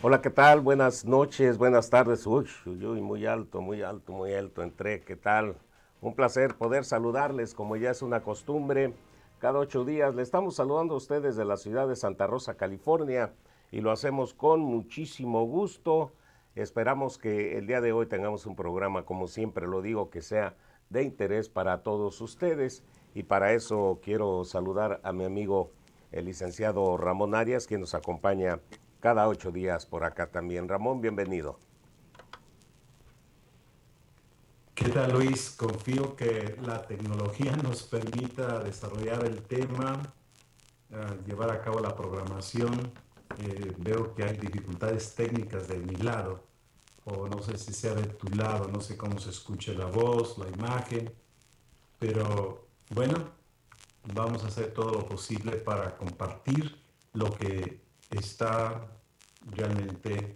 Hola, ¿qué tal? Buenas noches, buenas tardes. Uy, uy, uy, muy alto, muy alto, muy alto entré. ¿Qué tal? Un placer poder saludarles como ya es una costumbre. Cada 8 días le estamos saludando a ustedes de la ciudad de Santa Rosa, California, y lo hacemos con muchísimo gusto. Esperamos que el día de hoy tengamos un programa, como siempre lo digo, que sea de interés para todos ustedes. Y para eso quiero saludar a mi amigo el licenciado Ramón Arias, quien nos acompaña cada 8 días por acá también. Ramón, bienvenido. ¿Qué tal, Luis? Confío que la tecnología nos permita desarrollar el tema, llevar a cabo la programación. Veo que hay dificultades técnicas de mi lado, o no sé si sea de tu lado, no sé cómo se escucha la voz, la imagen, pero bueno, vamos a hacer todo lo posible para compartir lo que está realmente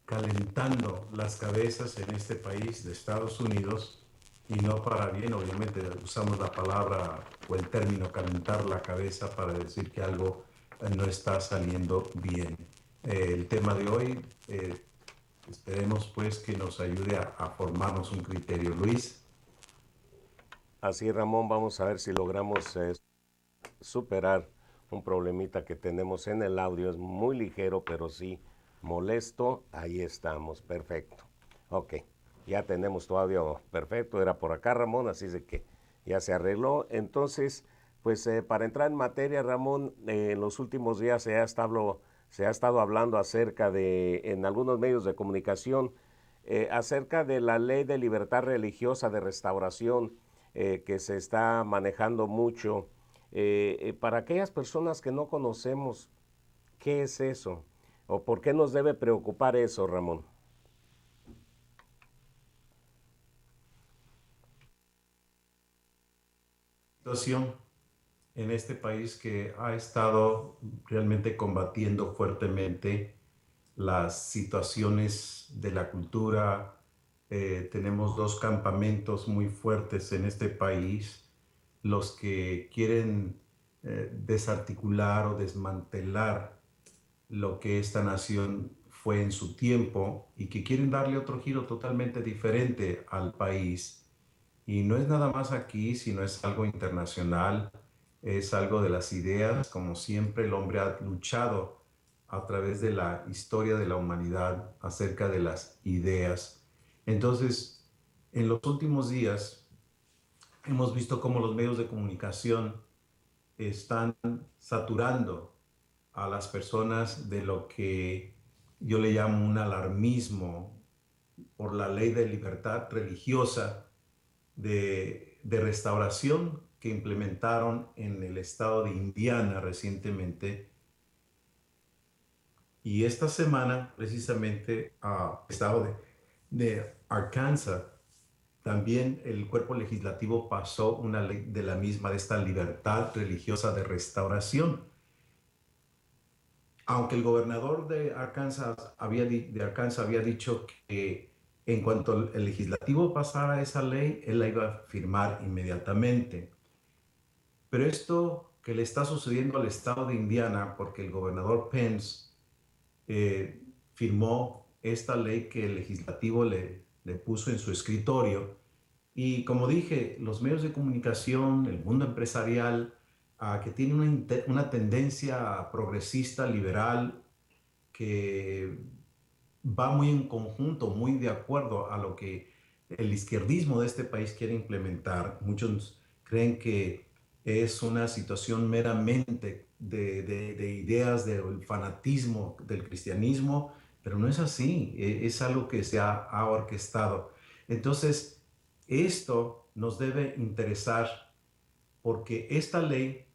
calentando las cabezas en este país de Estados Unidos, y no para bien. Obviamente usamos la palabra o el término calentar la cabeza para decir que algo no está saliendo bien. El tema de hoy, esperemos pues que nos ayude a formarnos un criterio. Luis. Así, Ramón, vamos a ver si logramos superar un problemita que tenemos en el audio. Es muy ligero, pero sí molesto. Ahí estamos, perfecto. Ok, ya tenemos tu audio perfecto. Era por acá, Ramón, así de que ya se arregló. Entonces, pues para entrar en materia, Ramón, en los últimos días se ha estado hablando acerca de, en algunos medios de comunicación, acerca de la ley de libertad religiosa de restauración que se está manejando mucho. Para aquellas personas que no conocemos, ¿qué es eso? ¿O por qué nos debe preocupar eso, Ramón? Situación en este país que ha estado realmente combatiendo fuertemente las situaciones de la cultura. Tenemos dos campamentos muy fuertes en este país: los que quieren desarticular o desmantelar lo que esta nación fue en su tiempo, y que quieren darle otro giro totalmente diferente al país. Y no es nada más aquí, sino es algo internacional, es algo de las ideas. Como siempre, el hombre ha luchado a través de la historia de la humanidad acerca de las ideas. Entonces, en los últimos días hemos visto cómo los medios de comunicación están saturando a las personas de lo que yo le llamo un alarmismo por la ley de libertad religiosa de restauración que implementaron en el estado de Indiana recientemente. Y esta semana, precisamente, el estado de Arkansas, también el cuerpo legislativo pasó una ley de la misma, de esta libertad religiosa de restauración. Aunque el gobernador de Arkansas había dicho que en cuanto el legislativo pasara esa ley, él la iba a firmar inmediatamente. Pero esto que le está sucediendo al estado de Indiana, porque el gobernador Pence firmó esta ley que el legislativo le puso en su escritorio. Y como dije, los medios de comunicación, el mundo empresarial, que tiene una tendencia progresista, liberal, que va muy en conjunto, muy de acuerdo a lo que el izquierdismo de este país quiere implementar. Muchos creen que es una situación meramente de ideas del fanatismo del cristianismo, pero no es así. Es algo que se ha orquestado. Entonces, esto nos debe interesar, porque esta ley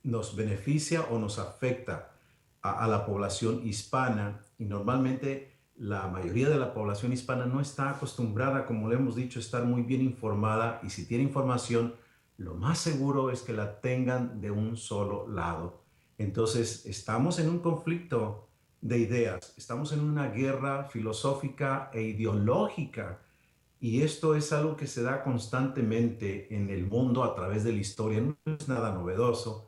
nos beneficia o nos afecta a la población hispana, y normalmente la mayoría de la población hispana no está acostumbrada, como le hemos dicho, a estar muy bien informada, y si tiene información, lo más seguro es que la tengan de un solo lado. Entonces, estamos en un conflicto de ideas, estamos en una guerra filosófica e ideológica, y esto es algo que se da constantemente en el mundo a través de la historia. No es nada novedoso.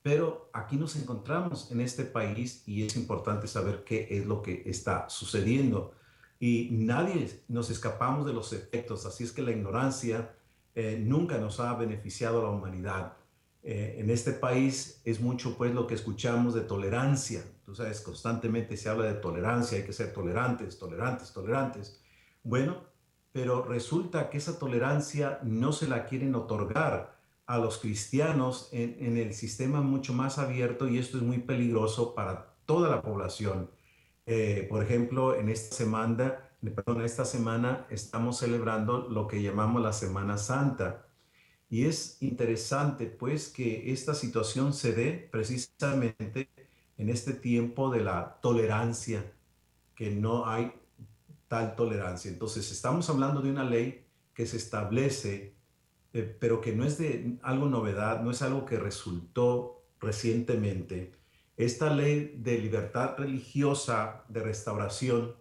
Pero aquí nos encontramos en este país y es importante saber qué es lo que está sucediendo. Y nadie nos escapamos de los efectos, así es que la ignorancia nunca nos ha beneficiado a la humanidad. En este país es mucho pues lo que escuchamos de tolerancia. Tú sabes, constantemente se habla de tolerancia, hay que ser tolerantes, tolerantes, tolerantes. Bueno, pero resulta que esa tolerancia no se la quieren otorgar a los cristianos en el sistema mucho más abierto y esto es muy peligroso para toda la población. Por ejemplo, esta semana estamos celebrando lo que llamamos la Semana Santa y es interesante pues que esta situación se dé precisamente en este tiempo de la tolerancia, que no hay tal tolerancia. Entonces, estamos hablando de una ley que se establece pero que no es de algo novedad, no es algo que resultó recientemente. Esta ley de libertad religiosa de restauración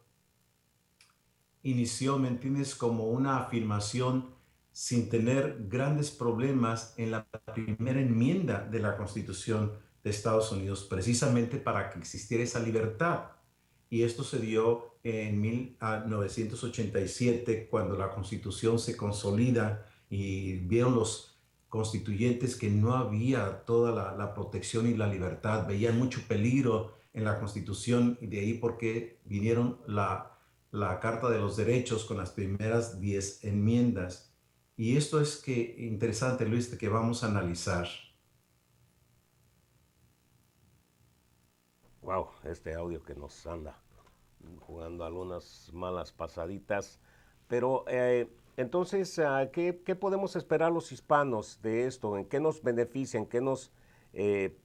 inició, ¿me entiendes?, como una afirmación sin tener grandes problemas en la primera enmienda de la Constitución de Estados Unidos, precisamente para que existiera esa libertad. Y esto se dio en 1987, cuando la Constitución se consolida y vieron los constituyentes que no había toda la protección y la libertad, veían mucho peligro en la Constitución y de ahí porque vinieron la Carta de los Derechos con las primeras 10 enmiendas. Y esto es que interesante, Luis, que vamos a analizar. Wow, este audio que nos anda jugando algunas malas pasaditas. Pero entonces, ¿qué podemos esperar los hispanos de esto? ¿En qué nos beneficia? ¿En qué nos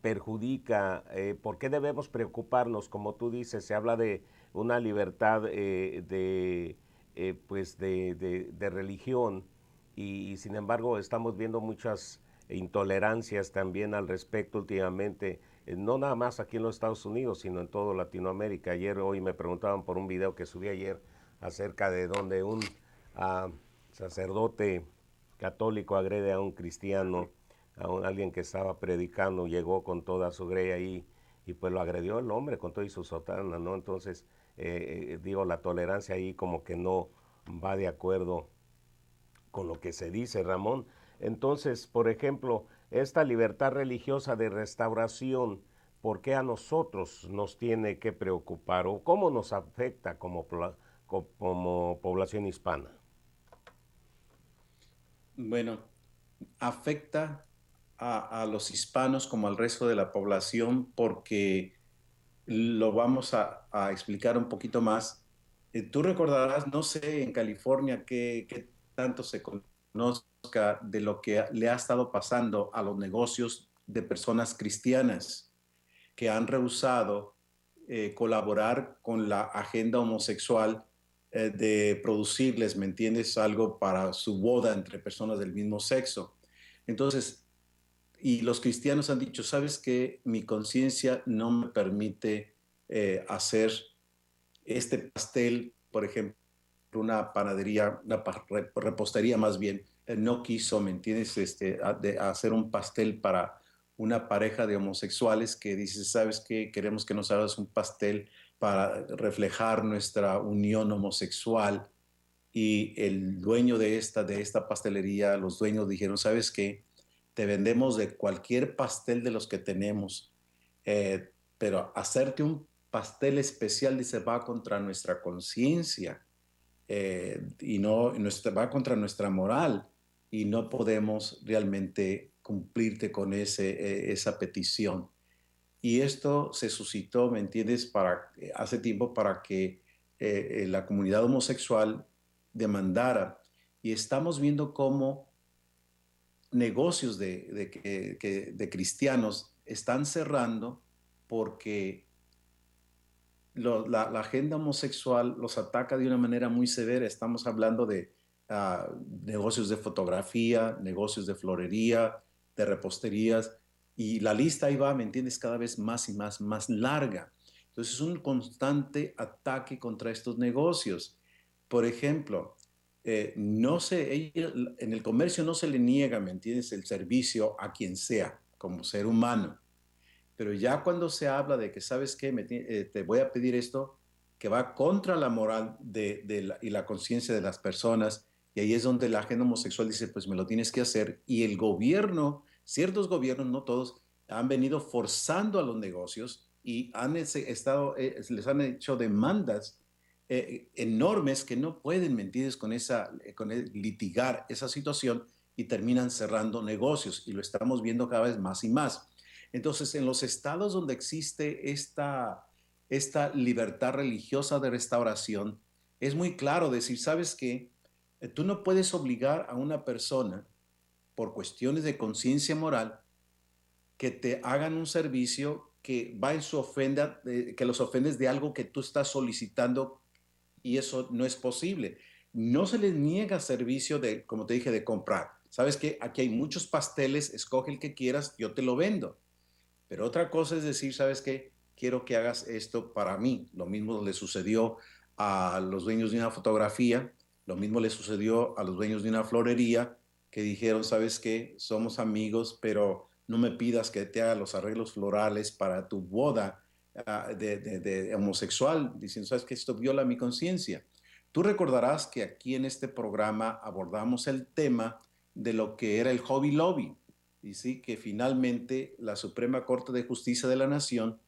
perjudica? ¿Por qué debemos preocuparnos? Como tú dices, se habla de una libertad pues de religión y sin embargo estamos viendo muchas intolerancias también al respecto últimamente, no nada más aquí en los Estados Unidos, sino en toda Latinoamérica. Hoy me preguntaban por un video que subí ayer acerca de donde un uh, sacerdote católico agrede a un cristiano, alguien que estaba predicando, llegó con toda su grey ahí y pues lo agredió el hombre con todo y su sotana, ¿no? Entonces, digo, la tolerancia ahí como que no va de acuerdo con lo que se dice, Ramón. Entonces, por ejemplo, esta libertad religiosa de restauración, ¿por qué a nosotros nos tiene que preocupar o cómo nos afecta como población hispana? Bueno, afecta a los hispanos como al resto de la población porque lo vamos a explicar un poquito más. Tú recordarás, no sé, en California qué tanto se conozca de lo que le ha estado pasando a los negocios de personas cristianas que han rehusado colaborar con la agenda homosexual de producirles, ¿me entiendes?, algo para su boda entre personas del mismo sexo. Entonces, y los cristianos han dicho, ¿sabes qué? Mi conciencia no me permite hacer este pastel, por ejemplo, una panadería, una repostería más bien, no quiso, ¿me entiendes?, de hacer un pastel para una pareja de homosexuales que dice, ¿sabes qué? Queremos que nos hagas un pastel para reflejar nuestra unión homosexual. Y el dueño de esta pastelería, los dueños dijeron, ¿sabes qué? Te vendemos de cualquier pastel de los que tenemos, pero hacerte un pastel especial, dice, va contra nuestra conciencia y no va contra nuestra moral y no podemos realmente cumplirte con esa petición. Y esto se suscitó, ¿me entiendes?, hace tiempo para que la comunidad homosexual demandara. Y estamos viendo cómo negocios de cristianos están cerrando porque la agenda homosexual los ataca de una manera muy severa. Estamos hablando de negocios de fotografía, negocios de florería, de reposterías, y la lista ahí va, ¿me entiendes?, cada vez más y más larga. Entonces es un constante ataque contra estos negocios. Por ejemplo, en el comercio no se le niega, ¿me entiendes?, el servicio a quien sea, como ser humano. Pero ya cuando se habla de que, ¿sabes qué? Te voy a pedir esto que va contra la moral y la conciencia de las personas, y ahí es donde la agenda homosexual dice, pues me lo tienes que hacer, y el gobierno, ciertos gobiernos, no todos, han venido forzando a los negocios y les han hecho demandas enormes que no pueden, ¿me entiendes?, litigar esa situación y terminan cerrando negocios, y lo estamos viendo cada vez más y más. Entonces, en los estados donde existe esta libertad religiosa de restauración, es muy claro decir, ¿sabes qué? Tú no puedes obligar a una persona por cuestiones de conciencia moral que te hagan un servicio que va en su ofenda, que los ofendes de algo que tú estás solicitando, y eso no es posible. No se les niega servicio de, como te dije, de comprar. ¿Sabes qué? Aquí hay muchos pasteles, escoge el que quieras, yo te lo vendo. Pero otra cosa es decir, ¿sabes qué? Quiero que hagas esto para mí. Lo mismo le sucedió a los dueños de una fotografía, lo mismo le sucedió a los dueños de una florería, que dijeron, ¿sabes qué? Somos amigos, pero no me pidas que te haga los arreglos florales para tu boda de homosexual, diciendo, ¿sabes qué? Esto viola mi conciencia. Tú recordarás que aquí en este programa abordamos el tema de lo que era el Hobby Lobby, y sí, que finalmente la Suprema Corte de Justicia de la Nación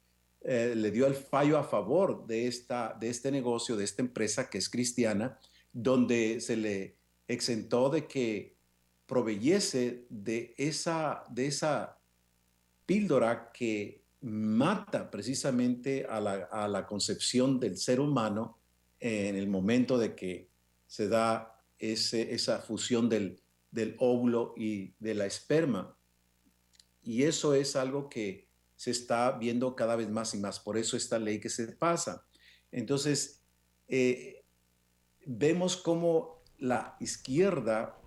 le dio el fallo a favor de este negocio, de esta empresa que es cristiana, donde se le exentó de que proveyese de esa píldora que mata precisamente a la concepción del ser humano en el momento de que se da esa fusión del óvulo y de la esperma. Y eso es algo que se está viendo cada vez más y más. Por eso esta ley que se pasa. Entonces, eh, vemos cómo la izquierda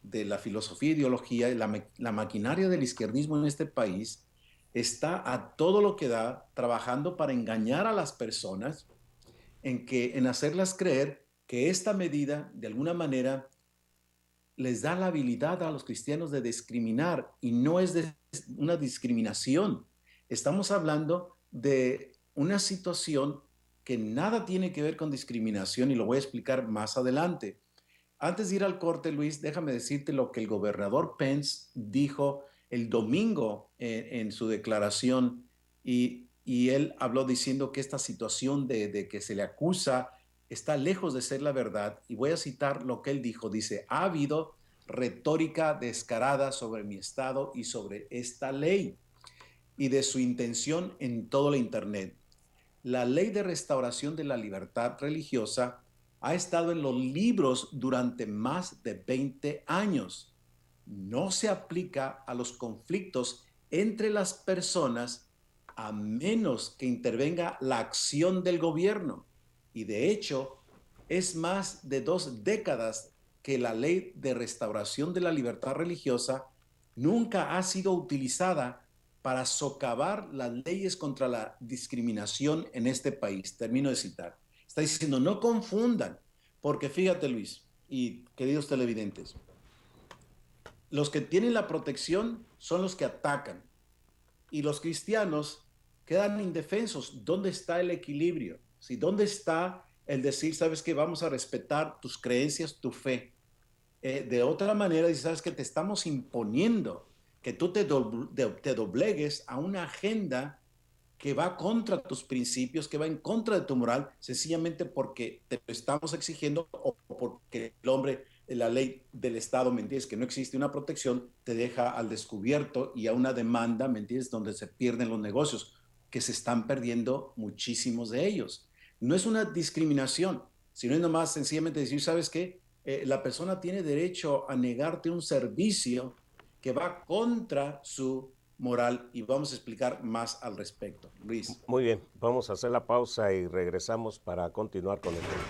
de la filosofía e ideología, la maquinaria del izquierdismo en este país, está a todo lo que da trabajando para engañar a las personas, en hacerlas creer que esta medida, de alguna manera, les da la habilidad a los cristianos de discriminar, y no es una discriminación. Estamos hablando de una situación que nada tiene que ver con discriminación, y lo voy a explicar más adelante. Antes de ir al corte, Luis, déjame decirte lo que el gobernador Pence dijo el domingo en su declaración, y él habló diciendo que esta situación de que se le acusa está lejos de ser la verdad, y voy a citar lo que él dijo. Dice, ha habido retórica descarada sobre mi estado y sobre esta ley y de su intención en todo el Internet. La ley de restauración de la libertad religiosa ha estado en los libros durante más de 20 años. No se aplica a los conflictos entre las personas a menos que intervenga la acción del gobierno. Y de hecho, es más de 2 décadas que la ley de restauración de la libertad religiosa nunca ha sido utilizada para socavar las leyes contra la discriminación en este país. Termino de citar. Está diciendo, no confundan, porque fíjate, Luis y queridos televidentes, los que tienen la protección son los que atacan, y los cristianos quedan indefensos. ¿Dónde está el equilibrio? ¿Sí? ¿Dónde está el decir, sabes que vamos a respetar tus creencias, tu fe? De otra manera, dices, sabes que te estamos imponiendo que tú te doblegues a una agenda que va contra tus principios, que va en contra de tu moral, sencillamente porque te lo estamos exigiendo, o porque el hombre, la ley del Estado, ¿me entiendes?, que no existe una protección, te deja al descubierto y a una demanda, ¿me entiendes?, donde se pierden los negocios, que se están perdiendo muchísimos de ellos. No es una discriminación, sino es nomás sencillamente decir, ¿sabes qué? La persona tiene derecho a negarte un servicio que va contra su moral, y vamos a explicar más al respecto. Luis. Muy bien, vamos a hacer la pausa y regresamos para continuar con el tema.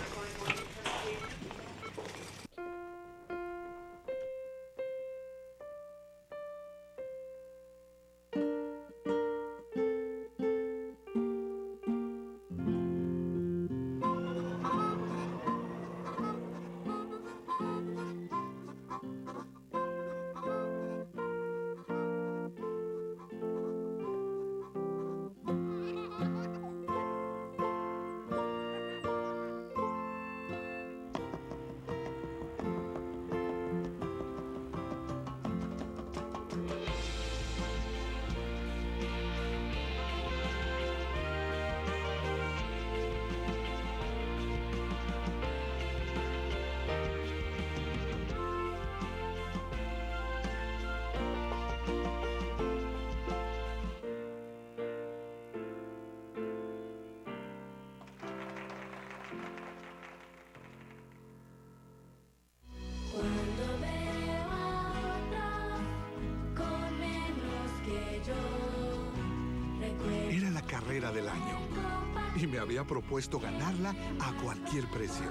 y me había propuesto ganarla a cualquier precio.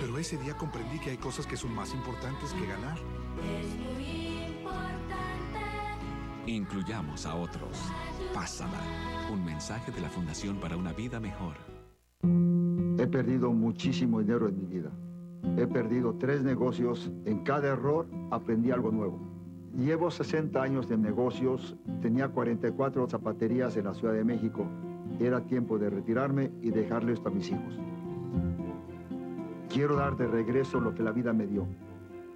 Pero ese día comprendí que hay cosas que son más importantes que ganar. Incluyamos a otros. Pásala. Un mensaje de la Fundación para una Vida Mejor. He perdido muchísimo dinero en mi vida. He perdido 3 negocios. En cada error aprendí algo nuevo. Llevo 60 años de negocios. Tenía 44 zapaterías en la Ciudad de México. Era tiempo de retirarme y dejarle esto a mis hijos. Quiero dar de regreso lo que la vida me dio.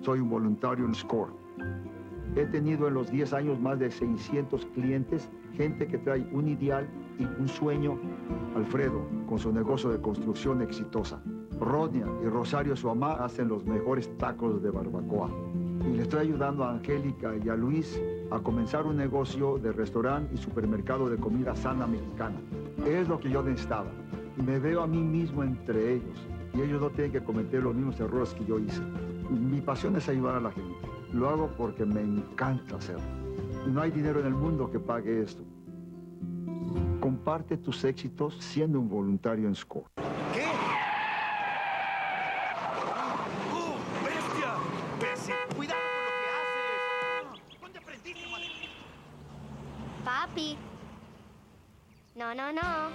Soy un voluntario en SCORE. He tenido en los 10 años más de 600 clientes, gente que trae un ideal y un sueño. Alfredo, con su negocio de construcción exitosa. Rodnia y Rosario, su mamá, hacen los mejores tacos de barbacoa. Y le estoy ayudando a Angélica y a Luis a comenzar un negocio de restaurante y supermercado de comida sana mexicana. Es lo que yo necesitaba. Y me veo a mí mismo entre ellos. Y ellos no tienen que cometer los mismos errores que yo hice. Mi pasión es ayudar a la gente. Lo hago porque me encanta hacerlo. No hay dinero en el mundo que pague esto. Comparte tus éxitos siendo un voluntario en SCORE. ¿Qué? ¡Oh, bestia! ¡Bestia! ¡Cuidado con lo que haces! ¿Dónde aprendiste, madre? Papi. No, no, no.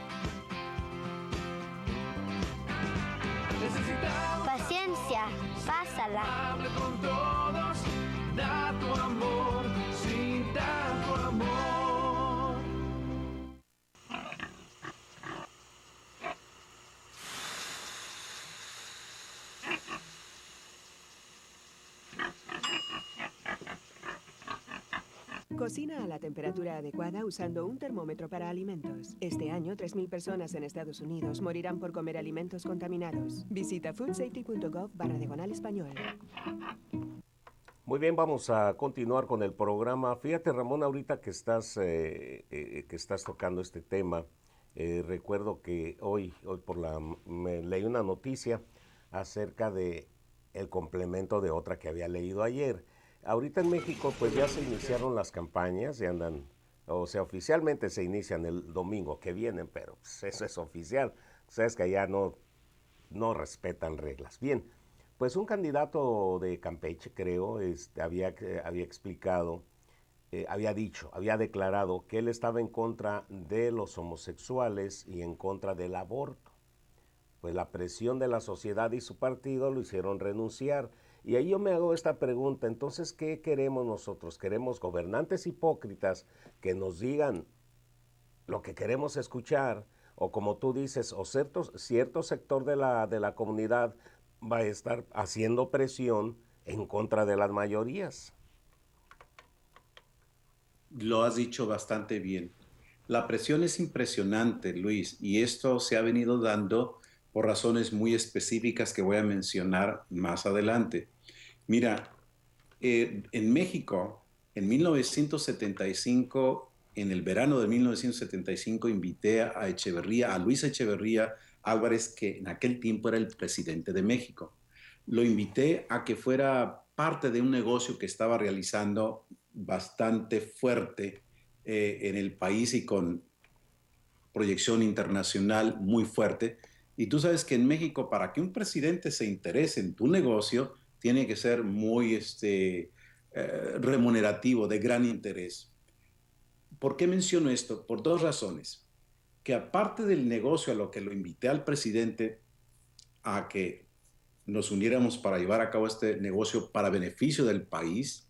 Paciencia, pásala. Hable con todos, da tu amor, sí, da tu amor. Cocina a la temperatura adecuada usando un termómetro para alimentos. Este año, 3.000 personas en Estados Unidos morirán por comer alimentos contaminados. Visita foodsafety.gov/español. Muy bien, vamos a continuar con el programa. Fíjate, Ramón, ahorita que estás tocando este tema, recuerdo que hoy me leí una noticia acerca de el complemento de otra que había leído ayer. Ahorita en México pues ya se iniciaron las campañas, ya andan, o sea, oficialmente se inician el domingo que vienen, pero pues, eso es oficial. Sabes que allá no respetan reglas. Bien, pues un candidato de Campeche, creo, había explicado, había declarado que él estaba en contra de los homosexuales y en contra del aborto. Pues la presión de la sociedad y su partido lo hicieron renunciar. Y ahí yo me hago esta pregunta, entonces, ¿qué queremos nosotros? ¿Queremos gobernantes hipócritas que nos digan lo que queremos escuchar? O como tú dices, o cierto sector de la comunidad va a estar haciendo presión en contra de las mayorías. Lo has dicho bastante bien. La presión es impresionante, Luis, y esto se ha venido dando por razones muy específicas que voy a mencionar más adelante. Mira, en México, en 1975, en el verano de 1975, invité a Luis Echeverría Álvarez, que en aquel tiempo era el presidente de México. Lo invité a que fuera parte de un negocio que estaba realizando bastante fuerte en el país y con proyección internacional muy fuerte. Y tú sabes que en México, para que un presidente se interese en tu negocio, tiene que ser muy remunerativo, de gran interés. ¿Por qué menciono esto? Por 2 razones. Que aparte del negocio a lo que lo invité al presidente a que nos uniéramos para llevar a cabo este negocio para beneficio del país,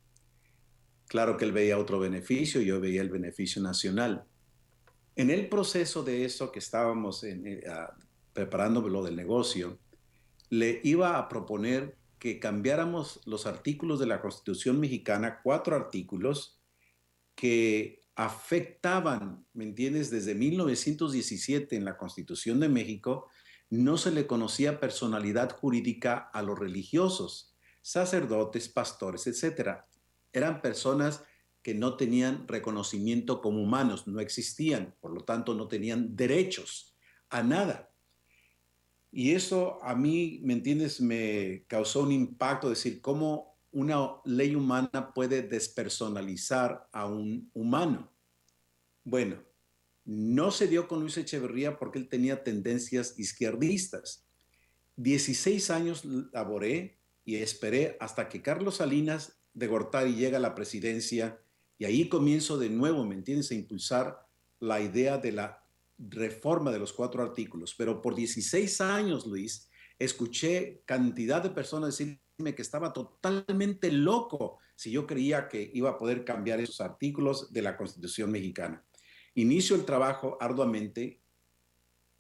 claro que él veía otro beneficio, yo veía el beneficio nacional. En el proceso de eso que estábamos preparando lo del negocio, le iba a proponer que cambiáramos los artículos de la Constitución mexicana, 4 artículos que afectaban, ¿me entiendes? Desde 1917 en la Constitución de México no se le conocía personalidad jurídica a los religiosos, sacerdotes, pastores, etcétera. Eran personas que no tenían reconocimiento como humanos, no existían, por lo tanto no tenían derechos a nada. Y eso a mí, ¿me entiendes?, me causó un impacto, decir, cómo una ley humana puede despersonalizar a un humano. Bueno, no se dio con Luis Echeverría porque él tenía tendencias izquierdistas. 16 años laboré y esperé hasta que Carlos Salinas de Gortari llega a la presidencia y ahí comienzo de nuevo, ¿me entiendes?, a impulsar la idea de la reforma de los 4 artículos. Pero por 16 años, Luis, escuché cantidad de personas decirme que estaba totalmente loco si yo creía que iba a poder cambiar esos artículos de la Constitución mexicana. Inicio el trabajo arduamente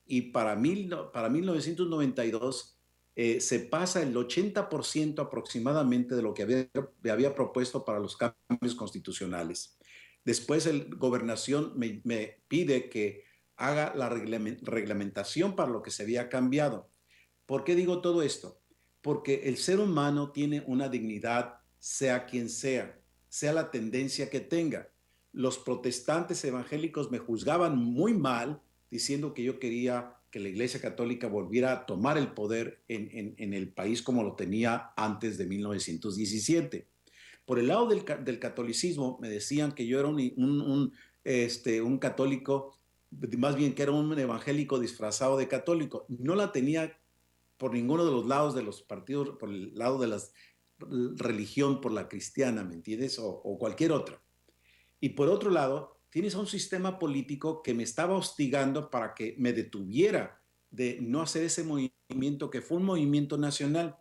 y para 1992 se pasa el 80% aproximadamente de lo que había propuesto para los cambios constitucionales. Después la gobernación me pide que haga la reglamentación para lo que se había cambiado. ¿Por qué digo todo esto? Porque el ser humano tiene una dignidad, sea quien sea la tendencia que tenga. Los protestantes evangélicos me juzgaban muy mal, diciendo que yo quería que la Iglesia Católica volviera a tomar el poder en el país como lo tenía antes de 1917. Por el lado del catolicismo me decían que yo era un católico, más bien que era un evangélico disfrazado de católico. No la tenía por ninguno de los lados de los partidos, por el lado de la religión, por la cristiana, ¿me entiendes? O cualquier otra. Y por otro lado, tienes a un sistema político que me estaba hostigando para que me detuviera de no hacer ese movimiento que fue un movimiento nacional.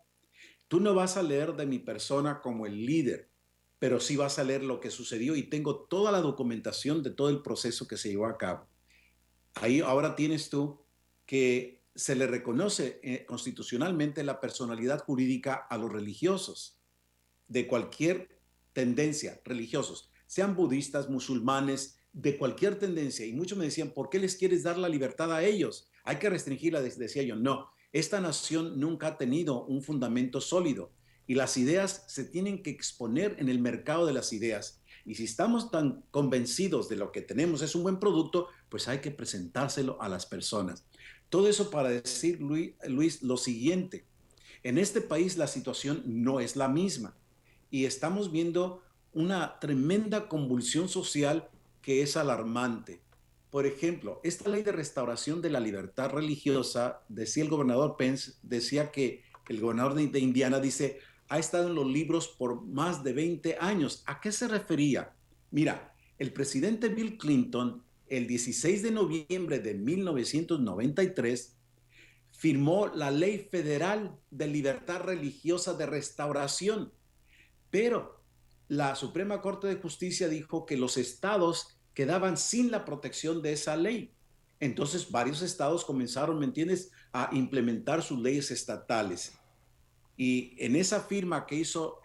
Tú no vas a leer de mi persona como el líder, pero sí vas a leer lo que sucedió y tengo toda la documentación de todo el proceso que se llevó a cabo. Ahí ahora tienes tú que se le reconoce constitucionalmente la personalidad jurídica a los religiosos de cualquier tendencia, religiosos, sean budistas, musulmanes, de cualquier tendencia. Y muchos me decían, ¿por qué les quieres dar la libertad a ellos? Hay que restringirla. Decía yo, no, esta nación nunca ha tenido un fundamento sólido y las ideas se tienen que exponer en el mercado de las ideas. Y si estamos tan convencidos de lo que tenemos es un buen producto, pues hay que presentárselo a las personas. Todo eso para decir, Luis, lo siguiente. En este país la situación no es la misma y estamos viendo una tremenda convulsión social que es alarmante. Por ejemplo, esta ley de restauración de la libertad religiosa, decía el gobernador Pence, decía que el gobernador de Indiana dice, ha estado en los libros por más de 20 años. ¿A qué se refería? Mira, el presidente Bill Clinton, el 16 de noviembre de 1993, firmó la Ley Federal de Libertad Religiosa de Restauración, pero la Suprema Corte de Justicia dijo que los estados quedaban sin la protección de esa ley. Entonces varios estados comenzaron, ¿me entiendes?, a implementar sus leyes estatales. Y en esa firma que hizo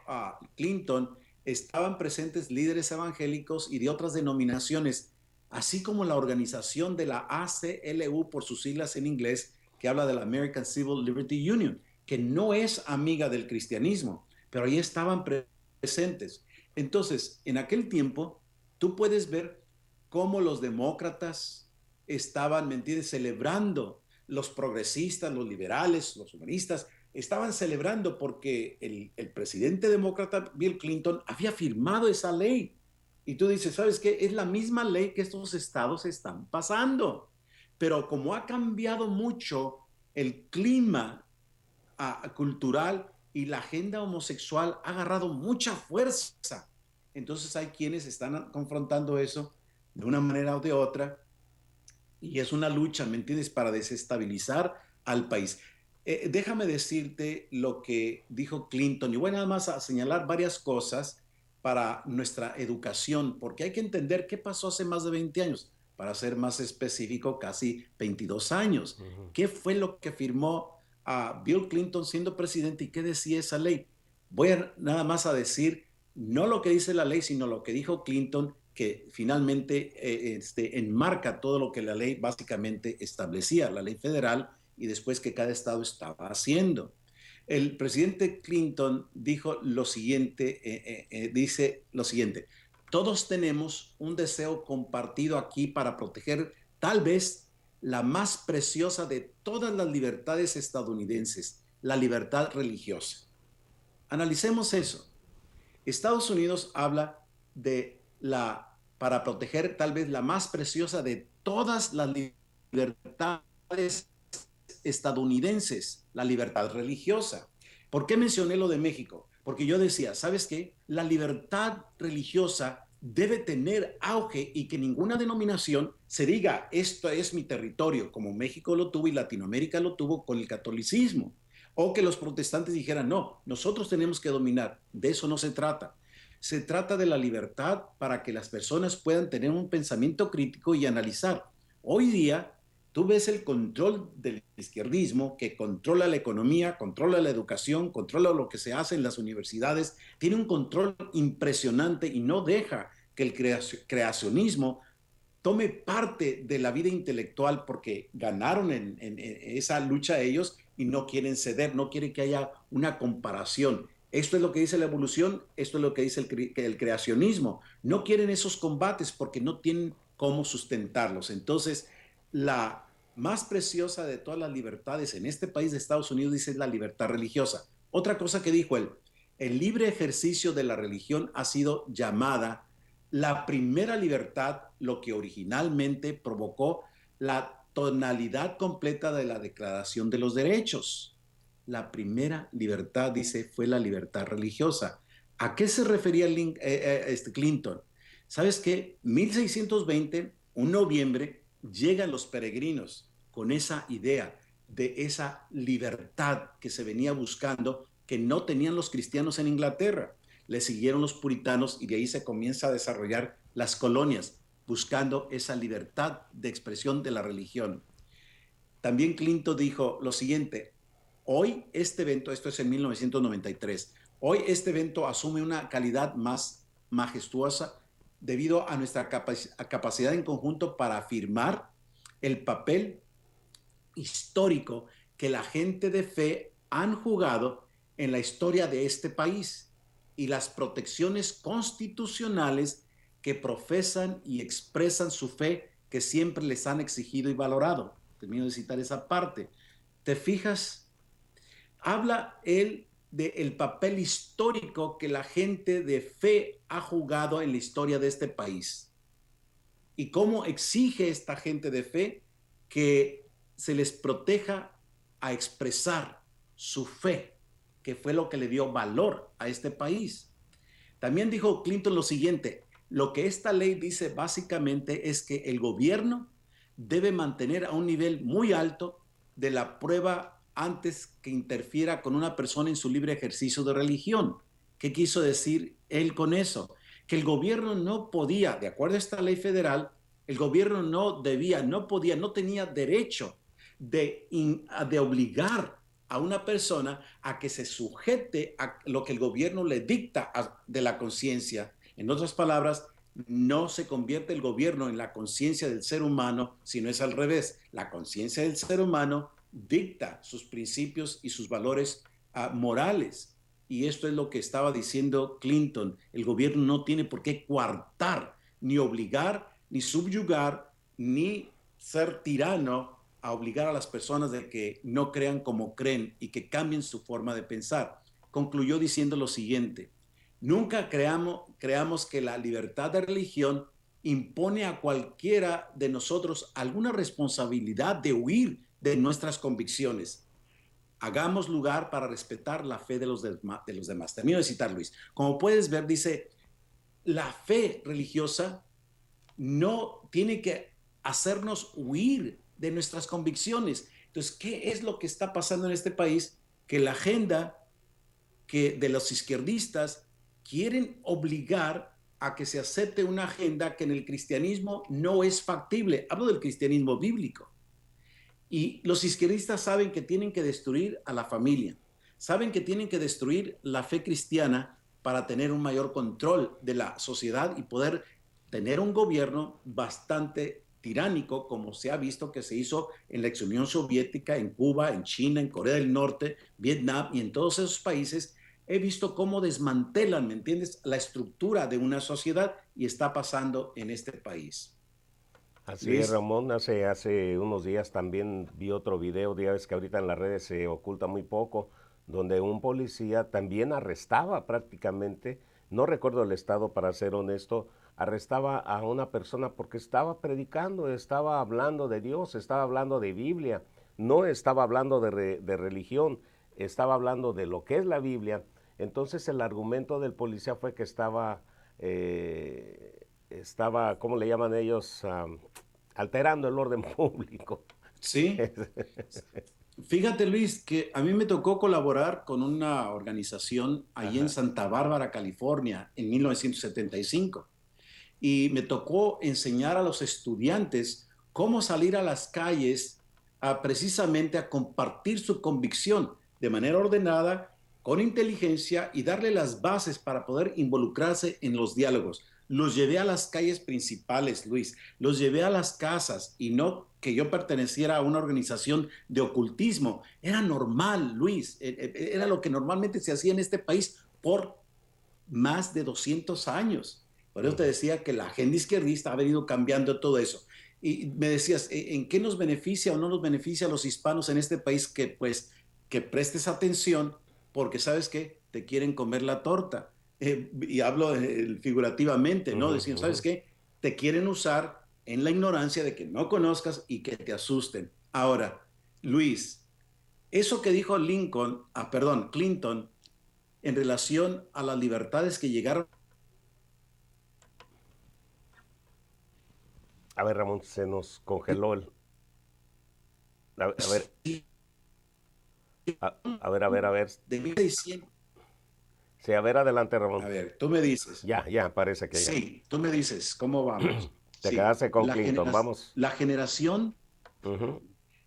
Clinton estaban presentes líderes evangélicos y de otras denominaciones, así como la organización de la ACLU, por sus siglas en inglés, que habla de la American Civil Liberty Union, que no es amiga del cristianismo, pero ahí estaban presentes. Entonces, en aquel tiempo, tú puedes ver cómo los demócratas estaban, ¿me entiendes?, celebrando, los progresistas, los liberales, los humanistas, estaban celebrando porque el presidente demócrata Bill Clinton había firmado esa ley. Y tú dices, ¿sabes qué? Es la misma ley que estos estados están pasando. Pero como ha cambiado mucho el clima cultural y la agenda homosexual ha agarrado mucha fuerza, entonces hay quienes están confrontando eso de una manera o de otra y es una lucha, ¿me entiendes?, para desestabilizar al país. Déjame decirte lo que dijo Clinton y voy nada más a señalar varias cosas para nuestra educación, porque hay que entender qué pasó hace más de 20 años, para ser más específico, casi 22 años. ¿Qué fue lo que firmó Bill Clinton siendo presidente y qué decía esa ley? Voy nada más a decir, no lo que dice la ley, sino lo que dijo Clinton, que finalmente enmarca todo lo que la ley básicamente establecía, la ley federal, y después que cada estado estaba haciendo. El presidente Clinton dijo lo siguiente, dice lo siguiente, todos tenemos un deseo compartido aquí para proteger tal vez la más preciosa de todas las libertades estadounidenses, la libertad religiosa. Analicemos eso. Estados Unidos habla de la para proteger tal vez la más preciosa de todas las libertades estadounidenses, la libertad religiosa. ¿Por qué mencioné lo de México? Porque yo decía, ¿sabes qué? La libertad religiosa debe tener auge y que ninguna denominación se diga, esto es mi territorio, como México lo tuvo y Latinoamérica lo tuvo con el catolicismo. O que los protestantes dijeran, no, nosotros tenemos que dominar. De eso no se trata. Se trata de la libertad para que las personas puedan tener un pensamiento crítico y analizar. Hoy día, tú ves el control del izquierdismo que controla la economía, controla la educación, controla lo que se hace en las universidades, tiene un control impresionante y no deja que el creacionismo tome parte de la vida intelectual porque ganaron en esa lucha ellos y no quieren ceder, no quieren que haya una comparación. Esto es lo que dice la evolución, esto es lo que dice el creacionismo. No quieren esos combates porque no tienen cómo sustentarlos. Entonces, la más preciosa de todas las libertades en este país de Estados Unidos dice es la libertad religiosa. Otra cosa que dijo él, el libre ejercicio de la religión ha sido llamada la primera libertad, lo que originalmente provocó la tonalidad completa de la Declaración de los Derechos. La primera libertad, dice, fue la libertad religiosa. ¿A qué se refería Clinton? ¿Sabes qué? 1620, un noviembre, llegan los peregrinos con esa idea de esa libertad que se venía buscando, que no tenían los cristianos en Inglaterra. Le siguieron los puritanos y de ahí se comienza a desarrollar las colonias, buscando esa libertad de expresión de la religión. También Clinton dijo lo siguiente, hoy este evento, esto es en 1993, hoy este evento asume una calidad más majestuosa debido a nuestra capacidad en conjunto para afirmar el papel histórico que la gente de fe han jugado en la historia de este país y las protecciones constitucionales que profesan y expresan su fe que siempre les han exigido y valorado. Termino de citar esa parte. ¿Te fijas? Habla él del papel histórico que la gente de fe ha jugado en la historia de este país y cómo exige esta gente de fe que se les proteja a expresar su fe, que fue lo que le dio valor a este país. También dijo Clinton lo siguiente, lo que esta ley dice básicamente es que el gobierno debe mantener a un nivel muy alto de la prueba antes que interfiera con una persona en su libre ejercicio de religión. ¿Qué quiso decir él con eso? Que el gobierno no podía, de acuerdo a esta ley federal, el gobierno no debía, no podía, no tenía derecho de obligar a una persona a que se sujete a lo que el gobierno le dicta de la conciencia. En otras palabras, no se convierte el gobierno en la conciencia del ser humano, sino es al revés. La conciencia del ser humano dicta sus principios y sus valores morales. Y esto es lo que estaba diciendo Clinton. El gobierno no tiene por qué coartar, ni obligar, ni subyugar, ni ser tirano a obligar a las personas de que no crean como creen y que cambien su forma de pensar. Concluyó diciendo lo siguiente, nunca creamos que la libertad de religión impone a cualquiera de nosotros alguna responsabilidad de huir de nuestras convicciones. Hagamos lugar para respetar la fe de los demás. Termino de citar, Luis. Como puedes ver, dice, la fe religiosa no tiene que hacernos huir de nuestras convicciones. Entonces, ¿qué es lo que está pasando en este país? Que la agenda de los izquierdistas quieren obligar a que se acepte una agenda que en el cristianismo no es factible. Hablo del cristianismo bíblico. Y los izquierdistas saben que tienen que destruir a la familia, saben que tienen que destruir la fe cristiana para tener un mayor control de la sociedad y poder tener un gobierno bastante tiránico, como se ha visto que se hizo en la ex Unión Soviética, en Cuba, en China, en Corea del Norte, Vietnam y en todos esos países. He visto cómo desmantelan, ¿me entiendes?, la estructura de una sociedad y está pasando en este país. Así es, Ramón. Hace unos días también vi otro video, ya ves que ahorita en las redes se oculta muy poco, donde un policía también arrestaba prácticamente, no recuerdo el estado para ser honesto, arrestaba a una persona porque estaba predicando, estaba hablando de Dios, estaba hablando de Biblia, no estaba hablando de religión, estaba hablando de lo que es la Biblia. Entonces el argumento del policía fue que estaba, ¿cómo le llaman ellos? Alterando el orden público. Sí. Fíjate, Luis, que a mí me tocó colaborar con una organización allí en Santa Bárbara, California, en 1975. Y me tocó enseñar a los estudiantes cómo salir a las calles precisamente a compartir su convicción de manera ordenada, con inteligencia y darle las bases para poder involucrarse en los diálogos. Los llevé a las calles principales, Luis, los llevé a las casas, y no que yo perteneciera a una organización de ocultismo. Era normal, Luis, era lo que normalmente se hacía en este país por más de 200 años. Por eso te decía que la agenda izquierdista ha venido cambiando todo eso. Y me decías, ¿en qué nos beneficia o no nos beneficia a los hispanos en este país que prestes atención? Porque, ¿sabes qué? Te quieren comer la torta. Y hablo figurativamente, ¿no? Diciendo, ¿sabes qué? Te quieren usar en la ignorancia de que no conozcas y que te asusten. Ahora, Luis, eso que dijo Clinton, en relación a las libertades que llegaron. A ver, Ramón, se nos congeló el... A ver. De 1600. Sí, a ver, adelante, Ramón. A ver, tú me dices. Ya, parece que ya. Sí, tú me dices, ¿cómo vamos? Te quedaste con Clinton, vamos. La generación,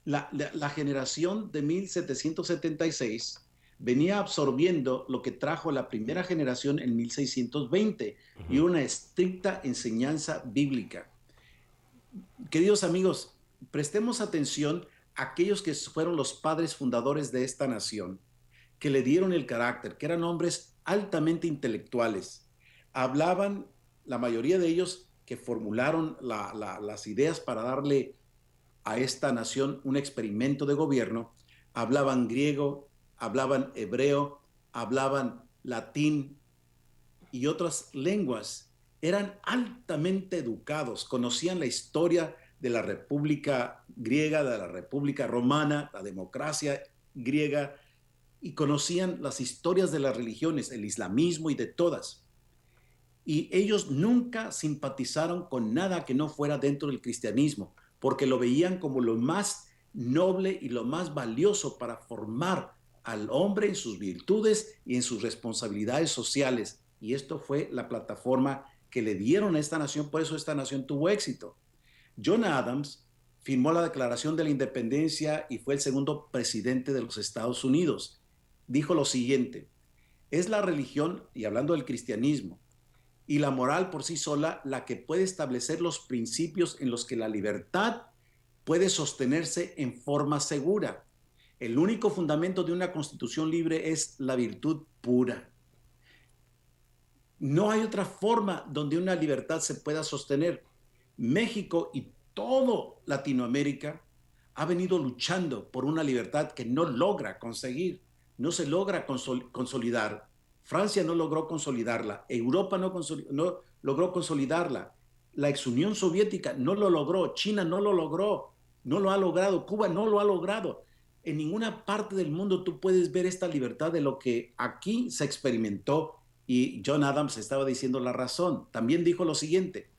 la generación de 1776 venía absorbiendo lo que trajo la primera generación en 1620 y una estricta enseñanza bíblica. Queridos amigos, prestemos atención a aquellos que fueron los padres fundadores de esta nación, que le dieron el carácter, que eran hombres altamente intelectuales. Hablaban, la mayoría de ellos, que formularon las ideas para darle a esta nación un experimento de gobierno, hablaban griego, hablaban hebreo, hablaban latín y otras lenguas. Eran altamente educados, conocían la historia de la República Griega, de la República Romana, la democracia griega, y conocían las historias de las religiones, el islamismo y de todas. Y ellos nunca simpatizaron con nada que no fuera dentro del cristianismo, porque lo veían como lo más noble y lo más valioso para formar al hombre en sus virtudes y en sus responsabilidades sociales. Y esto fue la plataforma que le dieron a esta nación, por eso esta nación tuvo éxito. John Adams firmó la Declaración de la Independencia y fue el segundo presidente de los Estados Unidos. Dijo lo siguiente: es la religión, y hablando del cristianismo, y la moral por sí sola la que puede establecer los principios en los que la libertad puede sostenerse en forma segura. El único fundamento de una constitución libre es la virtud pura. No hay otra forma donde una libertad se pueda sostener. México y todo Latinoamérica ha venido luchando por una libertad que no logra conseguir, no se logra consolidar. Francia no logró consolidarla, Europa no logró consolidarla, la ex Unión Soviética no lo logró, China no lo logró, no lo ha logrado, Cuba no lo ha logrado. En ninguna parte del mundo tú puedes ver esta libertad de lo que aquí se experimentó, y John Adams estaba diciendo la razón. También dijo lo siguiente: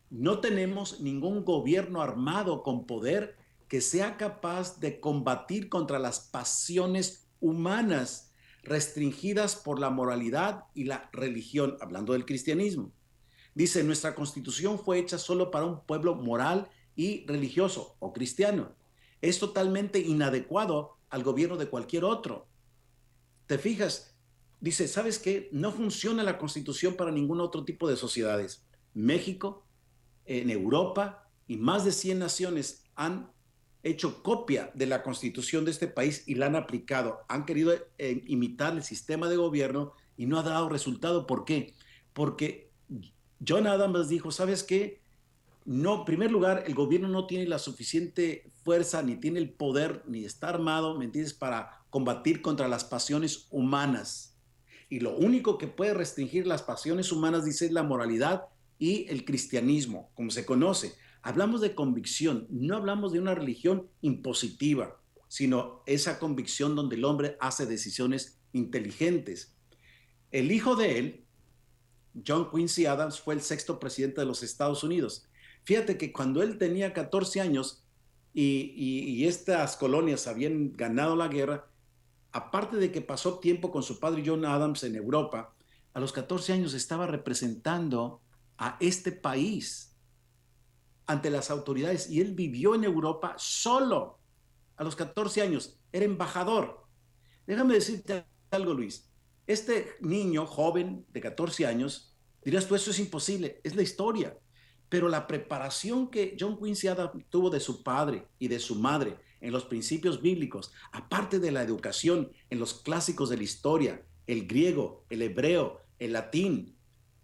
no tenemos ningún gobierno armado con poder que sea capaz de combatir contra las pasiones humanas restringidas por la moralidad y la religión, hablando del cristianismo. Dice, nuestra constitución fue hecha solo para un pueblo moral y religioso o cristiano. Es totalmente inadecuado al gobierno de cualquier otro. ¿Te fijas? Dice, ¿sabes qué? No funciona la constitución para ningún otro tipo de sociedades. México, en Europa y más de 100 naciones han hecho copia de la constitución de este país y la han aplicado. Han querido imitar el sistema de gobierno y no ha dado resultado. ¿Por qué? Porque John Adams dijo, ¿sabes qué? No, en primer lugar, el gobierno no tiene la suficiente fuerza, ni tiene el poder, ni está armado, ¿me entiendes?, para combatir contra las pasiones humanas. Y lo único que puede restringir las pasiones humanas, dice, es la moralidad y el cristianismo, como se conoce. Hablamos de convicción, no hablamos de una religión impositiva, sino esa convicción donde el hombre hace decisiones inteligentes. El hijo de él, John Quincy Adams, fue el 6º presidente de los Estados Unidos. Fíjate que cuando él tenía 14 años y estas colonias habían ganado la guerra, aparte de que pasó tiempo con su padre John Adams en Europa, a los 14 años estaba representando a este país ante las autoridades y él vivió en Europa solo. A los 14 años era embajador. Déjame decirte algo, Luis. Este niño joven de 14 años, dirás tú, eso es imposible, es la historia. Pero la preparación que John Quincy Adams tuvo de su padre y de su madre en los principios bíblicos, aparte de la educación en los clásicos de la historia, el griego, el hebreo, el latín,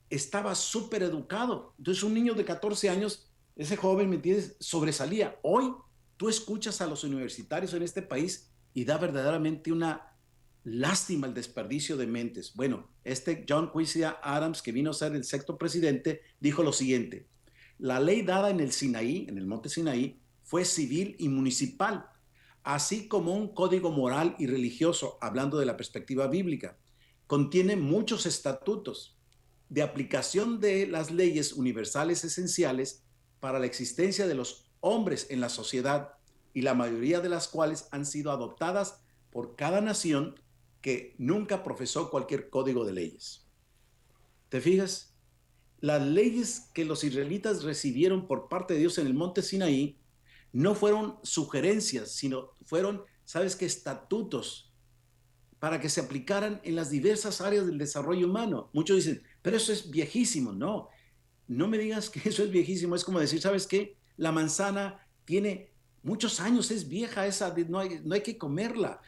estaba súper educado. Entonces un niño de 14 años, ese joven, ¿me entiendes?, sobresalía. Hoy tú escuchas a los universitarios en este país y da verdaderamente una lástima el desperdicio de mentes. Bueno, este John Quincy Adams, que vino a ser el 6º presidente, dijo lo siguiente: la ley dada en el Sinaí, en el monte Sinaí, fue civil y municipal, así como un código moral y religioso, hablando de la perspectiva bíblica. Contiene muchos estatutos de aplicación de las leyes universales esenciales para la existencia de los hombres en la sociedad, y la mayoría de las cuales han sido adoptadas por cada nación que nunca profesó cualquier código de leyes. ¿Te fijas? Las leyes que los israelitas recibieron por parte de Dios en el monte Sinaí no fueron sugerencias, sino fueron, ¿sabes qué?, estatutos para que se aplicaran en las diversas áreas del desarrollo humano. Muchos dicen, pero eso es viejísimo. No, no me digas que eso es viejísimo. Es como decir, ¿sabes qué? La manzana tiene muchos años, es vieja, esa, no hay que comerla.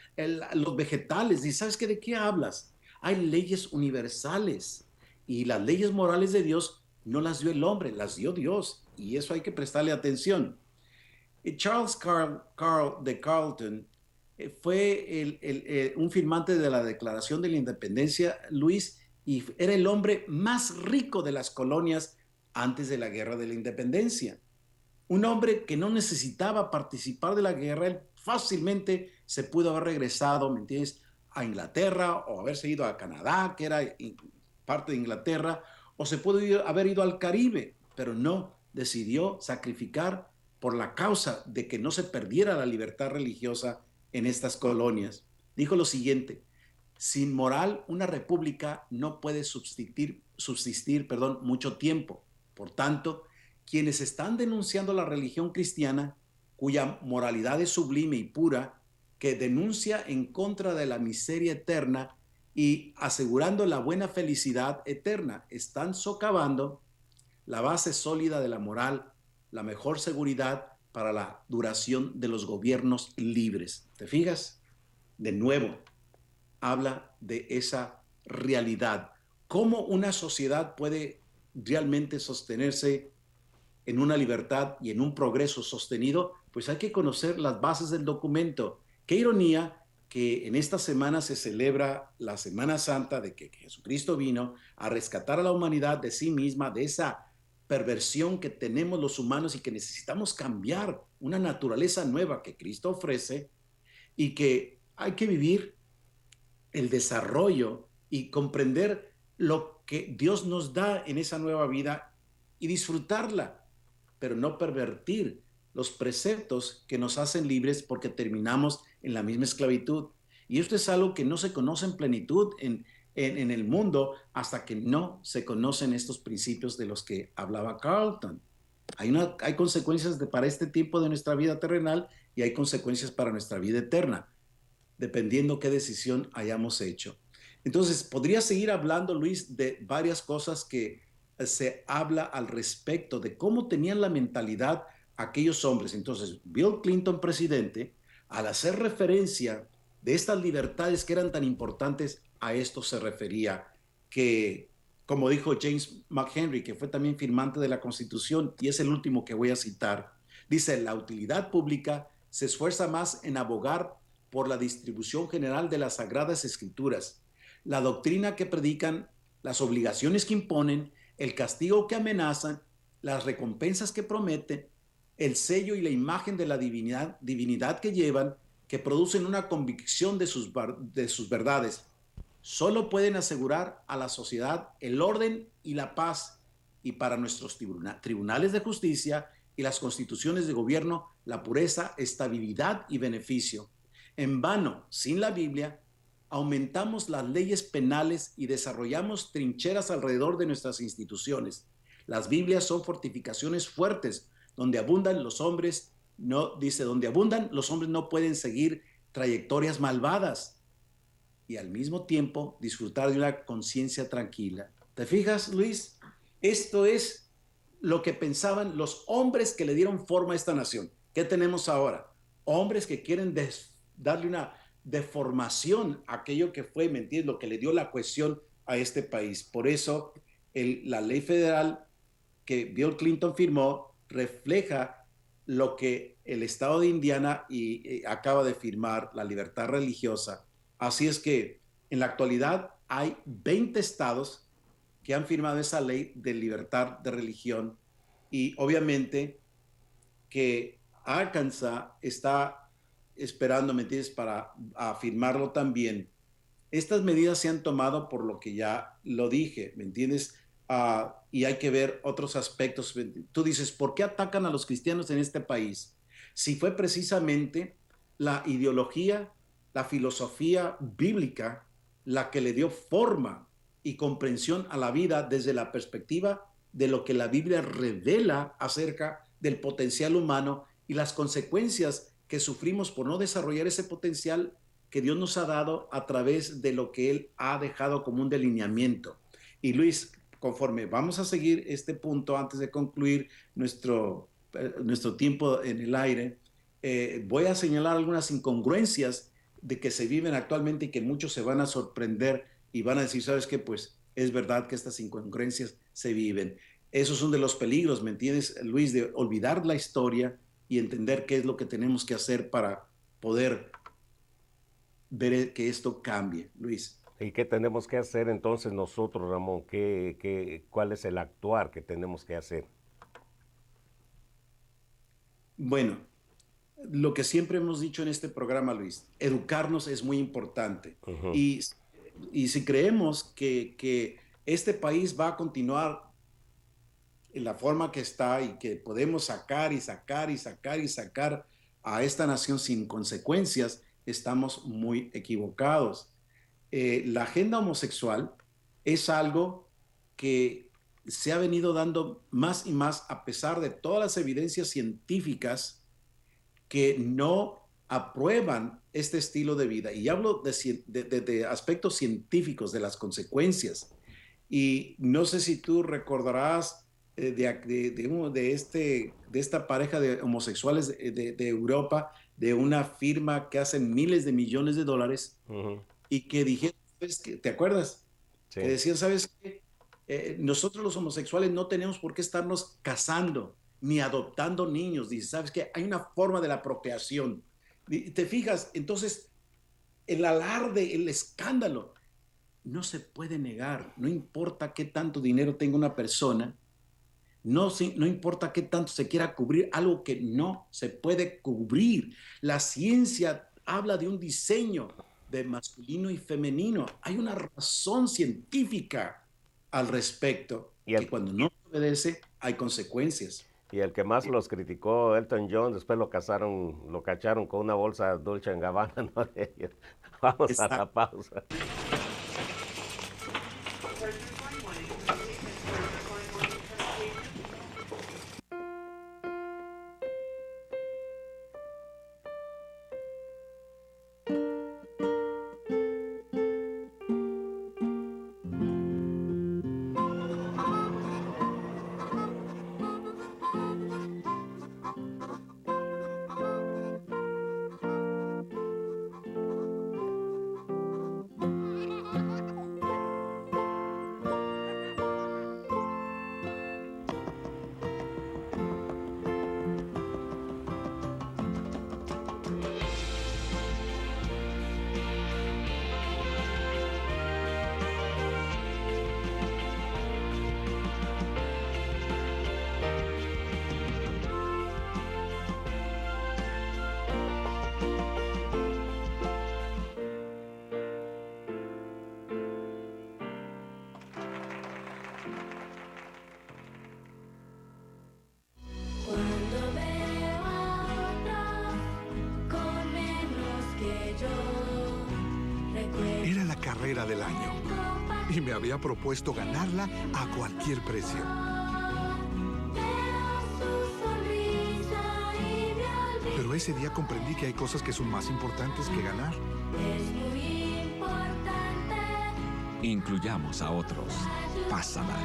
Los vegetales, ¿y sabes qué? ¿De qué hablas? Hay leyes universales y las leyes morales de Dios no las dio el hombre, las dio Dios, y eso hay que prestarle atención. Charles Carl de Carleton fue un firmante de la Declaración de la Independencia, Luis, y era el hombre más rico de las colonias antes de la Guerra de la Independencia. Un hombre que no necesitaba participar de la guerra, él fácilmente se pudo haber regresado, ¿me entiendes?, a Inglaterra, o haberse ido a Canadá, que era parte de Inglaterra, o se pudo haber ido al Caribe, pero no, decidió sacrificar por la causa de que no se perdiera la libertad religiosa en estas colonias. Dijo lo siguiente: sin moral, una república no puede subsistir, mucho tiempo. Por tanto, quienes están denunciando la religión cristiana, cuya moralidad es sublime y pura, que denuncia en contra de la miseria eterna y asegurando la buena felicidad eterna, están socavando la base sólida de la moral, la mejor seguridad para la duración de los gobiernos libres. ¿Te fijas? De nuevo, habla de esa realidad. ¿Cómo una sociedad puede realmente sostenerse en una libertad y en un progreso sostenido? Pues hay que conocer las bases del documento. Qué ironía que en esta semana se celebra la Semana Santa, de que Jesucristo vino a rescatar a la humanidad de sí misma, de esa perversión que tenemos los humanos y que necesitamos cambiar, una naturaleza nueva que Cristo ofrece, y que hay que vivir el desarrollo y comprender lo que Dios nos da en esa nueva vida y disfrutarla, pero no pervertir los preceptos que nos hacen libres, porque terminamos en la misma esclavitud. Y esto es algo que no se conoce en plenitud en el mundo hasta que no se conocen estos principios de los que hablaba Carleton. Hay consecuencias para este tiempo de nuestra vida terrenal y hay consecuencias para nuestra vida eterna, dependiendo qué decisión hayamos hecho. Entonces, podría seguir hablando, Luis, de varias cosas que se habla al respecto de cómo tenían la mentalidad aquellos hombres. Entonces, Bill Clinton, presidente, al hacer referencia de estas libertades que eran tan importantes, a esto se refería, que, como dijo James McHenry, que fue también firmante de la Constitución, y es el último que voy a citar, dice: la utilidad pública se esfuerza más en abogar por la distribución general de las Sagradas Escrituras, la doctrina que predican, las obligaciones que imponen, el castigo que amenazan, las recompensas que prometen, el sello y la imagen de la divinidad que llevan, que producen una convicción de sus verdades, solo pueden asegurar a la sociedad el orden y la paz, y para nuestros tribunales de justicia y las constituciones de gobierno, la pureza, estabilidad y beneficio. En vano, sin la Biblia, aumentamos las leyes penales y desarrollamos trincheras alrededor de nuestras instituciones. Las Biblias son fortificaciones fuertes, donde abundan los hombres, donde abundan los hombres no pueden seguir trayectorias malvadas y al mismo tiempo disfrutar de una conciencia tranquila. ¿Te fijas, Luis? Esto es lo que pensaban los hombres que le dieron forma a esta nación. ¿Qué tenemos ahora? Hombres que quieren darle una deformación a aquello que fue, ¿me entiendes? Lo que le dio la cohesión a este país. Por eso la ley federal que Bill Clinton firmó refleja lo que el estado de Indiana acaba de firmar, la libertad religiosa. Así es que en la actualidad hay 20 estados que han firmado esa ley de libertad de religión, y obviamente que Arkansas está esperando, ¿me entiendes?, para firmarlo también. Estas medidas se han tomado por lo que ya lo dije, ¿me entiendes? Y hay que ver otros aspectos. Tú dices, ¿por qué atacan a los cristianos en este país? Si fue precisamente la ideología, la filosofía bíblica la que le dio forma y comprensión a la vida desde la perspectiva de lo que la Biblia revela acerca del potencial humano y las consecuencias que sufrimos por no desarrollar ese potencial que Dios nos ha dado a través de lo que Él ha dejado como un delineamiento. Y Luis, conforme vamos a seguir este punto antes de concluir nuestro tiempo en el aire, voy a señalar algunas incongruencias de que se viven actualmente y que muchos se van a sorprender y van a decir, ¿sabes qué? Pues es verdad que estas incongruencias se viven. Esos son de los peligros, ¿me entiendes, Luis? De olvidar la historia y entender qué es lo que tenemos que hacer para poder ver que esto cambie, Luis. ¿Y qué tenemos que hacer entonces nosotros, Ramón? ¿Cuál es el actuar que tenemos que hacer? Bueno, lo que siempre hemos dicho en este programa, Luis, educarnos es muy importante. Uh-huh. Y si creemos que este país va a continuar en la forma que está y que podemos sacar a esta nación sin consecuencias, estamos muy equivocados. La agenda homosexual es algo que se ha venido dando más y más a pesar de todas las evidencias científicas que no aprueban este estilo de vida. Y hablo de aspectos científicos, de las consecuencias. Y no sé si tú recordarás de esta pareja de homosexuales de Europa, de una firma que hacen miles de millones de dólares, uh-huh, y que dijeron, ¿te acuerdas? Sí. Que decían, ¿sabes qué? Nosotros los homosexuales no tenemos por qué estarnos casando ni adoptando niños. Dice, ¿sabes qué? Hay una forma de la procreación. ¿Te fijas? Entonces, el alarde, el escándalo, no se puede negar. No importa qué tanto dinero tenga una persona, no importa qué tanto se quiera cubrir algo que no se puede cubrir. La ciencia habla de un diseño de masculino y femenino. Hay una razón científica al respecto, que cuando no se obedece hay consecuencias. Y el que más los criticó, Elton John, después lo cacharon con una bolsa Dolce & Gabbana, ¿no? Vamos a la pausa. carrera del año. Y me había propuesto ganarla a cualquier precio. Pero ese día comprendí que hay cosas que son más importantes que ganar. Incluyamos a otros. Pásala.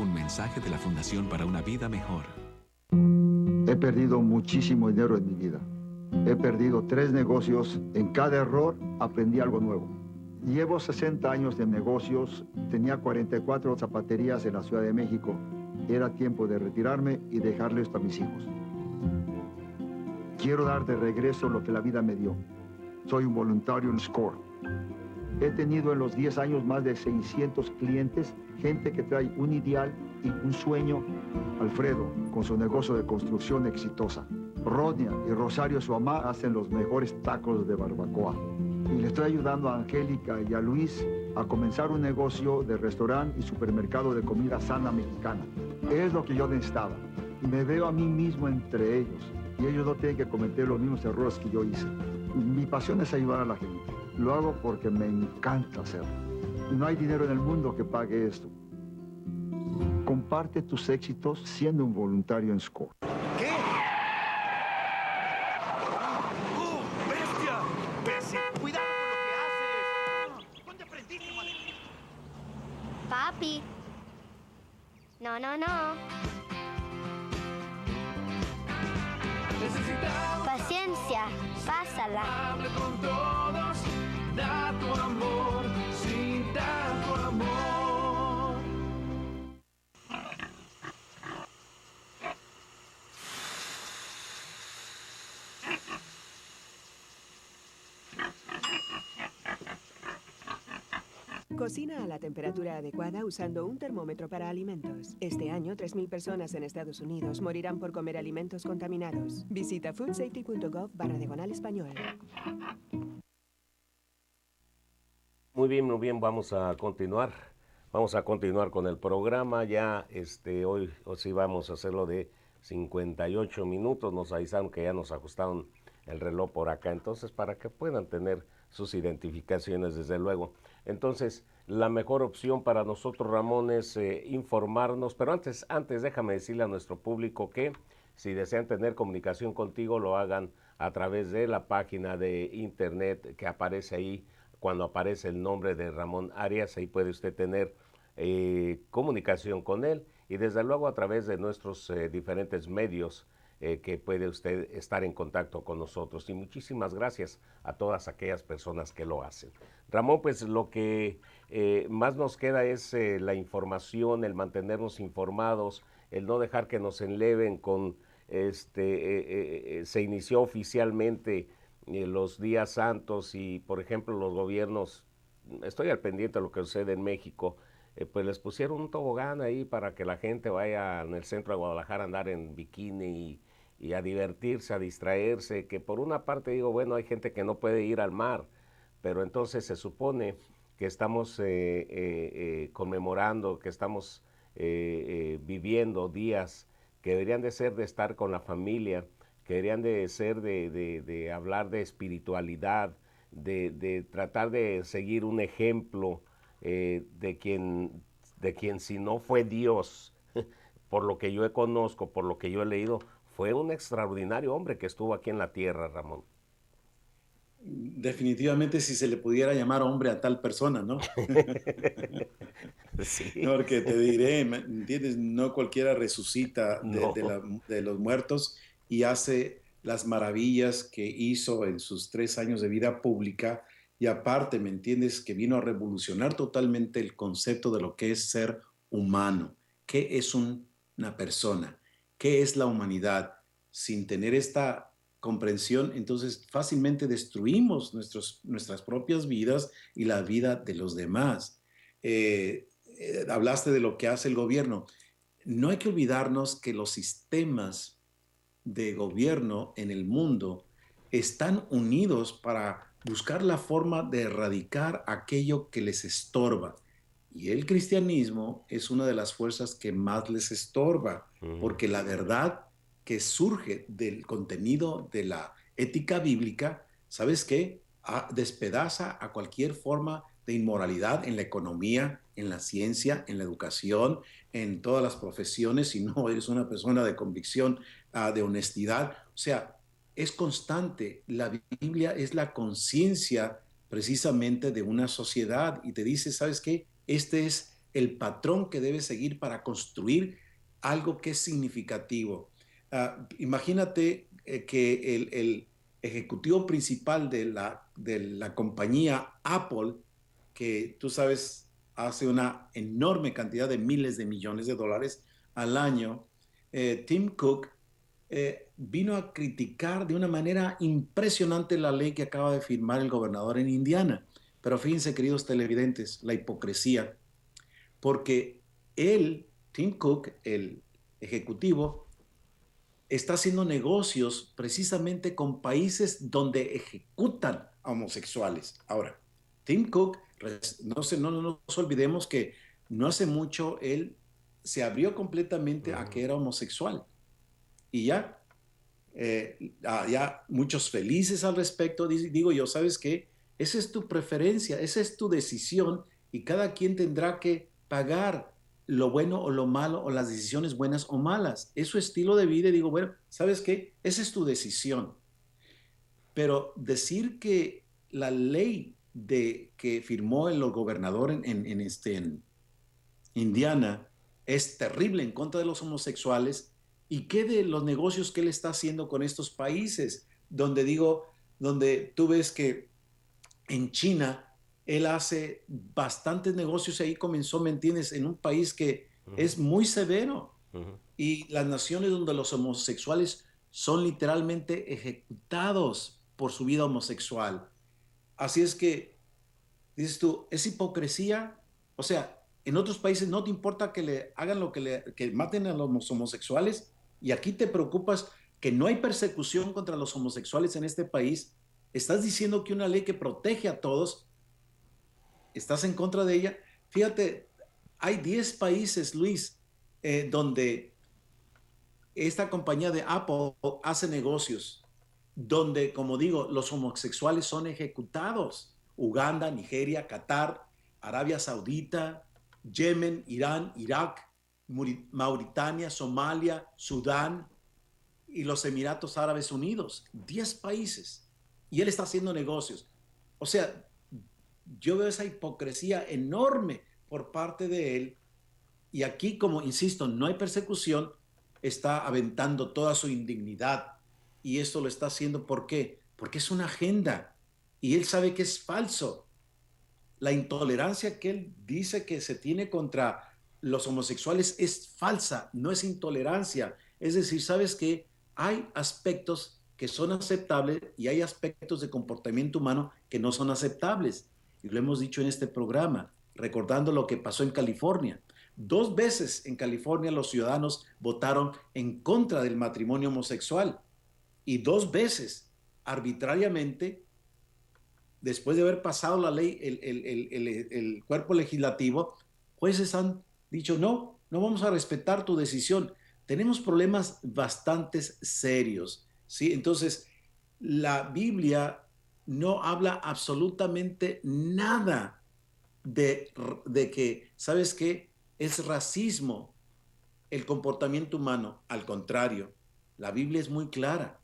Un mensaje de la Fundación para una Vida Mejor. He perdido muchísimo dinero en mi vida. He perdido 3 negocios. En cada error aprendí algo nuevo. Llevo 60 años de negocios. Tenía 44 zapaterías en la Ciudad de México. Era tiempo de retirarme y dejarle esto a mis hijos. Quiero dar de regreso lo que la vida me dio. Soy un voluntario en SCORE. He tenido en los 10 años más de 600 clientes, gente que trae un ideal y un sueño. Alfredo, con su negocio de construcción exitosa. Rodia y Rosario, su mamá, hacen los mejores tacos de barbacoa. Y le estoy ayudando a Angélica y a Luis a comenzar un negocio de restaurante y supermercado de comida sana mexicana. Es lo que yo necesitaba. Y me veo a mí mismo entre ellos. Y ellos no tienen que cometer los mismos errores que yo hice. Mi pasión es ayudar a la gente. Lo hago porque me encanta hacerlo. No hay dinero en el mundo que pague esto. Comparte tus éxitos siendo un voluntario en SCORE. ¿Qué? ¡Bestia! ¡Bestia! ¡Cuidado con lo que haces! ¿Dónde aprendiste, madre? Papi. No, no, no. Paciencia, pásala. Hable con todos, da tu amor, sí, da tu amor. Cocina a la temperatura adecuada usando un termómetro para alimentos. Este año, 3.000 personas en Estados Unidos morirán por comer alimentos contaminados. Visita foodsafety.gov/español. Muy bien, vamos a continuar. Vamos a continuar con el programa. Ya hoy sí vamos a hacerlo de 58 minutos. Nos avisaron que ya nos ajustaron el reloj por acá. Entonces, para que puedan tener sus identificaciones, desde luego. Entonces, la mejor opción para nosotros, Ramón, es informarnos. Pero antes déjame decirle a nuestro público que si desean tener comunicación contigo, lo hagan a través de la página de internet que aparece ahí. Cuando aparece el nombre de Ramón Arias, ahí puede usted tener comunicación con él. Y desde luego a través de nuestros diferentes medios que puede usted estar en contacto con nosotros. Y muchísimas gracias a todas aquellas personas que lo hacen. Ramón, pues lo que más nos queda es la información, el mantenernos informados, el no dejar que nos enleven con, se inició oficialmente los días santos y, por ejemplo, los gobiernos, estoy al pendiente de lo que sucede en México, pues les pusieron un tobogán ahí para que la gente vaya en el centro de Guadalajara a andar en bikini y a divertirse, a distraerse, que por una parte digo, bueno, hay gente que no puede ir al mar, pero entonces se supone que estamos conmemorando, que estamos viviendo días que deberían de ser de estar con la familia, que deberían de ser de hablar de espiritualidad, de tratar de seguir un ejemplo de quien si no fue Dios, por lo que yo conozco, por lo que yo he leído, fue un extraordinario hombre que estuvo aquí en la tierra, Ramón. Definitivamente si se le pudiera llamar hombre a tal persona, ¿no? Sí. Porque te diré, ¿me entiendes? No cualquiera resucita de los muertos y hace las maravillas que hizo en sus 3 años de vida pública. Y aparte, ¿me entiendes? Que vino a revolucionar totalmente el concepto de lo que es ser humano. ¿Qué es una persona? ¿Qué es la humanidad? Sin tener esta comprensión, entonces fácilmente destruimos nuestras propias vidas y la vida de los demás. Hablaste de lo que hace el gobierno. No hay que olvidarnos que los sistemas de gobierno en el mundo están unidos para buscar la forma de erradicar aquello que les estorba. Y el cristianismo es una de las fuerzas que más les estorba, porque la verdad que surge del contenido de la ética bíblica, ¿sabes qué? Despedaza a cualquier forma de inmoralidad en la economía, en la ciencia, en la educación, en todas las profesiones, si no eres una persona de convicción, de honestidad. O sea, es constante. La Biblia es la conciencia precisamente de una sociedad y te dice, ¿sabes qué? Este es el patrón que debes seguir para construir algo que es significativo. Imagínate que el ejecutivo principal de la compañía Apple, que tú sabes, hace una enorme cantidad de miles de millones de dólares al año, Tim Cook, vino a criticar de una manera impresionante la ley que acaba de firmar el gobernador en Indiana. Pero fíjense, queridos televidentes, la hipocresía, porque él, Tim Cook, el ejecutivo, está haciendo negocios precisamente con países donde ejecutan a homosexuales. Ahora, Tim Cook, no nos olvidemos que no hace mucho él se abrió completamente a que era homosexual. Y ya muchos felices al respecto. Digo yo, ¿sabes qué? Esa es tu preferencia, esa es tu decisión y cada quien tendrá que pagar lo bueno o lo malo o las decisiones buenas o malas. Es su estilo de vida y digo, bueno, ¿sabes qué? Esa es tu decisión. Pero decir que la ley que firmó el gobernador en Indiana es terrible en contra de los homosexuales, y qué de los negocios que él está haciendo con estos países, donde tú ves que en China él hace bastantes negocios y ahí comenzó, ¿me entiendes?, en un país que es muy severo. Y las naciones donde los homosexuales son literalmente ejecutados por su vida homosexual. Así es que, dices tú, ¿es hipocresía? O sea, en otros países no te importa que le hagan que maten a los homosexuales, y aquí te preocupas que no hay persecución contra los homosexuales en este país. Estás diciendo que una ley que protege a todos, estás en contra de ella. Fíjate, hay 10 países, Luis, donde esta compañía de Apple hace negocios, donde, como digo, los homosexuales son ejecutados. Uganda, Nigeria, Qatar, Arabia Saudita, Yemen, Irán, Irak, Mauritania, Somalia, Sudán y los Emiratos Árabes Unidos. 10 países. Y él está haciendo negocios. O sea, yo veo esa hipocresía enorme por parte de él. Y aquí, como insisto, no hay persecución, está aventando toda su indignidad. Y esto lo está haciendo, ¿por qué? Porque es una agenda. Y él sabe que es falso. La intolerancia que él dice que se tiene contra los homosexuales es falsa, no es intolerancia. Es decir, ¿sabes qué? Hay aspectos que son aceptables y hay aspectos de comportamiento humano que no son aceptables. Y lo hemos dicho en este programa, recordando lo que pasó en California. 2 veces en California los ciudadanos votaron en contra del matrimonio homosexual. Y 2 veces, arbitrariamente, después de haber pasado la ley, el cuerpo legislativo, jueces han dicho, no vamos a respetar tu decisión. Tenemos problemas bastante serios, ¿sí? Entonces, la Biblia no habla absolutamente nada de que, ¿sabes qué? Es racismo el comportamiento humano. Al contrario, la Biblia es muy clara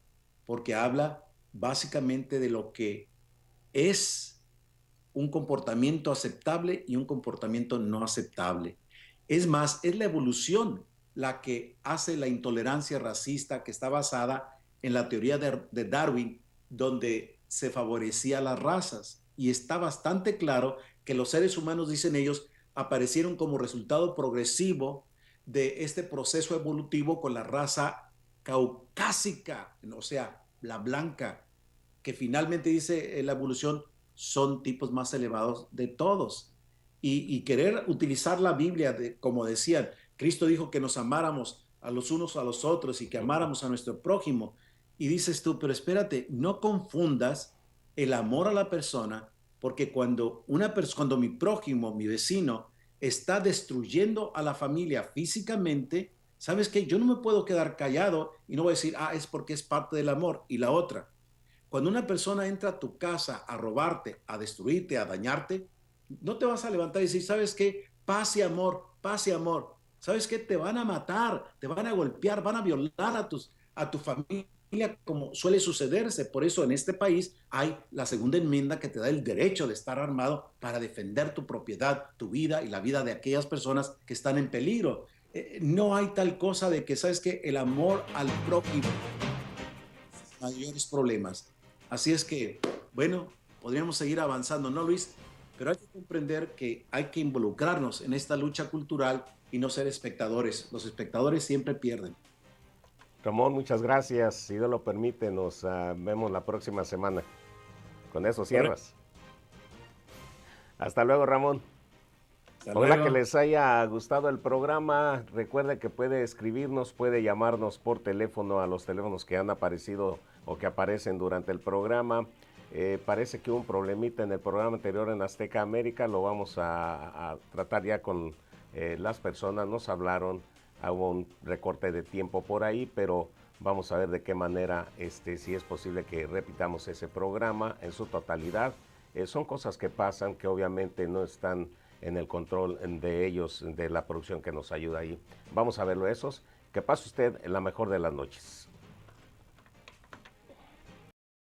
porque habla básicamente de lo que es un comportamiento aceptable y un comportamiento no aceptable. Es más, es la evolución la que hace la intolerancia racista que está basada en la teoría de Darwin, donde se favorecía las razas. Y está bastante claro que los seres humanos, dicen ellos, aparecieron como resultado progresivo de este proceso evolutivo con la raza caucásica, o sea, la blanca, que finalmente, dice la evolución, son tipos más elevados de todos. Y querer utilizar la Biblia, como decían, Cristo dijo que nos amáramos a los unos a los otros y que amáramos a nuestro prójimo. Y dices tú, pero espérate, no confundas el amor a la persona, porque cuando mi prójimo, mi vecino, está destruyendo a la familia físicamente, ¿sabes qué? Yo no me puedo quedar callado y no voy a decir, es porque es parte del amor. Y la otra, cuando una persona entra a tu casa a robarte, a destruirte, a dañarte, No te vas a levantar y decir, ¿sabes qué? Paz y amor, paz y amor. ¿Sabes qué? Te van a matar, te van a golpear, van a violar a tu familia, como suele sucederse. Por eso en este país hay la segunda enmienda que te da el derecho de estar armado para defender tu propiedad, tu vida y la vida de aquellas personas que están en peligro. No hay tal cosa de que, ¿sabes qué? El amor al prójimo, mayores problemas. Así es que, bueno, podríamos seguir avanzando, ¿no, Luis? Pero hay que comprender que hay que involucrarnos en esta lucha cultural y no ser espectadores. Los espectadores siempre pierden. Ramón, muchas gracias. Si Dios lo permite, nos vemos la próxima semana. Con eso cierras. Hasta luego, Ramón. Ojalá que les haya gustado el programa. Recuerde que puede escribirnos, puede llamarnos por teléfono a los teléfonos que han aparecido o que aparecen durante el programa. Parece que hubo un problemita en el programa anterior en Azteca América. Lo vamos a tratar ya con las personas. Nos hablaron, hubo un recorte de tiempo por ahí, pero vamos a ver de qué manera, si es posible que repitamos ese programa en su totalidad. Son cosas que pasan, que obviamente no están en el control de ellos, de la producción que nos ayuda ahí. Vamos a verlo esos. Que pase usted en la mejor de las noches.